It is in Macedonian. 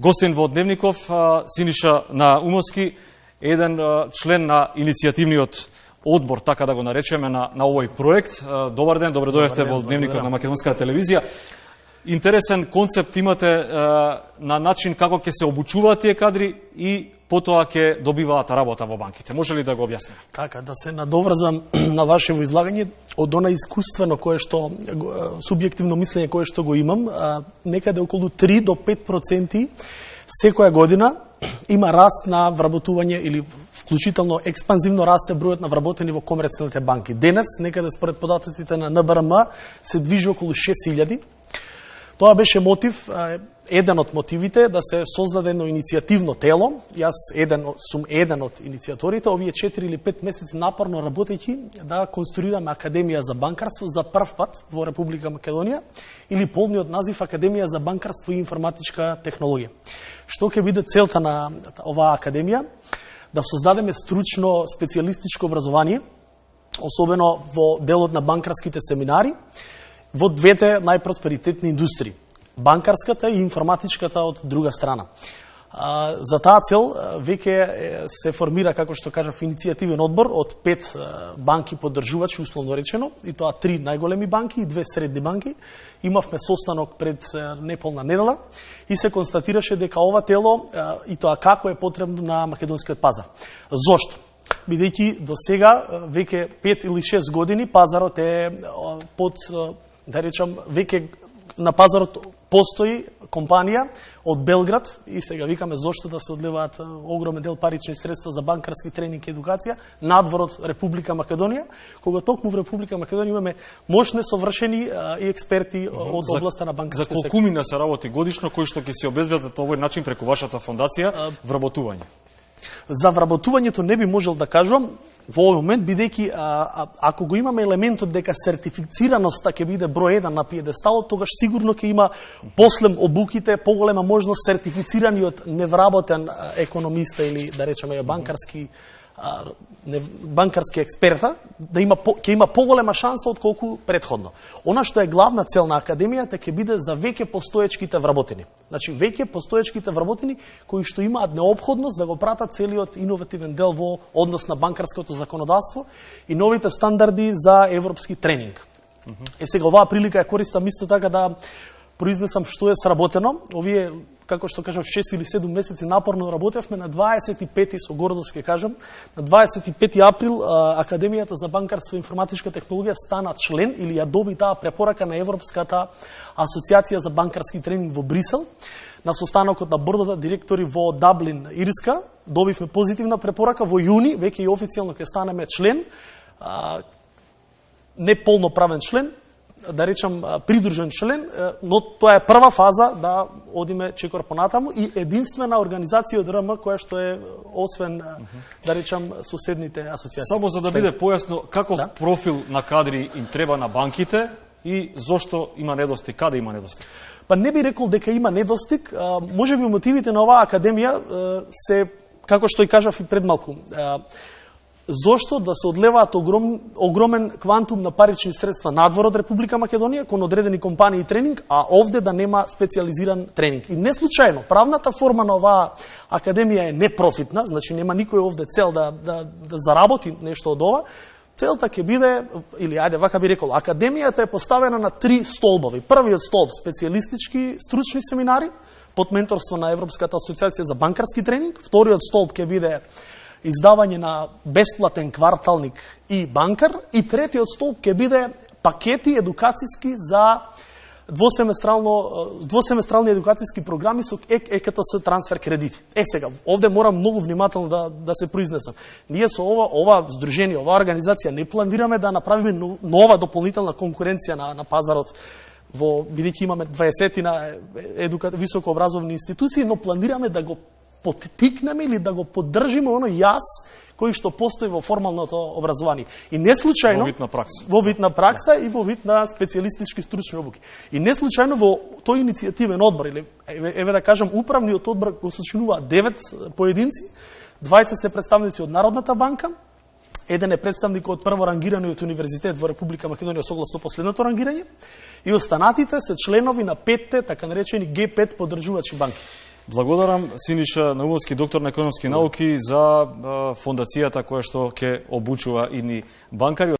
Гостин во Дневников, Синиша Наумовски, еден член на иницијативниот одбор, така да го наречеме, на овој проект. Добар ден, добре дојдовте во Дневникот на Македонската телевизија. Интересен концепт имате на начин како ќе се обучуваат тие кадри и потоа ќе добиваат работа во банките. Може ли да го објасниме? Така, да се надоврзам на вашево излагање од она искуствено кое што субјективно мислење кое што го имам, некаде околу 3 до 5% секоја година има раст на вработување или вклучително експанзивно расте бројот на вработени во комерцијалните банки. Денес, некаде според податоците на НБРМ, се движи околу 6000. Тоа беше мотив, еден од мотивите да се создаде едно иницијативно тело. Јас сум еден од иницијаторите, овие 4 или 5 месеци напорно работејќи да конструираме Академија за банкарство за прв пат во Република Македонија, или полниот назив Академија за банкарство и информатичка технологија. Што ќе биде целта на оваа академија? Да создадеме стручно специјалистичко образование, особено во делот на банкарските семинари, во двете најпросперитетни индустрии, банкарската и информатичката од друга страна. За таа цел веќе се формира, како што кажав, иницијативен одбор од 5 банки поддржувачи, условно речено, и тоа 3 најголеми банки и 2 средни банки. Имавме состанок пред неполна недела и се констатираше дека ова тело и тоа како е потребно на македонскиот пазар. Зошто? Бидејќи до сега веќе 5 или 6 години пазарот е под, да речам, веќе на пазарот постои компанија од Белград и сега викаме зошто да се одливаат огромен дел парични средства за банкарски тренинг и едукација надвор од Република Македонија, кога токму во Република Македонија имаме мощни совршени и експерти од областа на банкарски сектор. За колку мина се работи годишно, кои што ќе се обезбедат овој начин преку вашата фондација вработување? За вработувањето не би можел да кажувам во овој момент, бидејќи ако го имаме елементот дека сертифицираноста ќе биде број 1 на пиедесталот, тогаш сигурно ќе има после обуките поголема можност сертифицираниот невработен економиста или да речеме банкарски експерта да ќе има поголема шанса од колку претходно. Она што е главна цел на академијата ќе биде за веќе постоечките вработени. Значи веќе постоечките вработени кои што имаат необходност да го пратат целиот иновативен дел во однос на банкарското законодавство и новите стандарди за европски тренинг. Сега оваа прилика ја користам исто така да произнесам што е сработено. Овие, како што кажав, 6 или 7 месеци напорно работевме. На 25, со гордост ќе кажам, на 25 април Академијата за банкарство и информатичка технологија стана член или ја доби таа препорака на Европската асоциација за банкарски тренинг во Брисел. На состанокот на бордот на директори во Даблин, Ирска, добивме позитивна препорака. Во јуни веќе и официјално ќе станеме член, не полноправен член, да речам придружен член, но тоа е прва фаза да одиме чекор понатаму и единствена организација од РМ која што е освен да речам соседните асоциации. Само за да биде појасно каков профил на кадри им треба на банките и зошто има недостиг, каде има недостиг? Па не би рекол дека има недостиг, можеби мотивите на оваа академија се како што и кажав и пред малку. Зошто да се одлеваат огромен квантум на парични средства надвор од Република Македонија кон одредени компании и тренинг, а овде да нема специјализиран тренинг. И не случајно, правната форма на оваа академија е непрофитна, значи нема никој овде цел да заработи нешто од ова. Целта ќе биде, или ајде вака би рекол, академијата е поставена на 3 столбови. Првиот столб специјалистички стручни семинари под менторство на Европската асоциација за банкарски тренинг. Вториот столб ќе биде издавање на бесплатен кварталник и банкар, и третиот столб ќе биде пакети едукацијски за двосеместрални едукацијски програми со ЕКТС трансфер кредити. Сега, овде морам многу внимателно да се произнесам. Ние со ова здружение, оваа организација не планираме да направиме нова дополнителна конкуренција на пазарот, бидејќи имаме 20 на високообразовни институции, но планираме да го поттикнеме или да го поддржиме оно јас кој што постои во формалното образование. И не случајно во вид на пракса и во вид на специјалистички стручни обуки. И не случајно во тој иницијативен одбор или еве да кажам управниот одбор го сочинуваат 9 поединци, 20 се представници од Народната банка, еден е представник од прворангираниот универзитет во Република Македонија согласно последното рангирање и останатите се членови на 5 така наречени Г5 поддржувачи банки. Благодарам Синиша Наумовски, доктор на економски науки, за фондацијата која што ќе обучува идни банкари.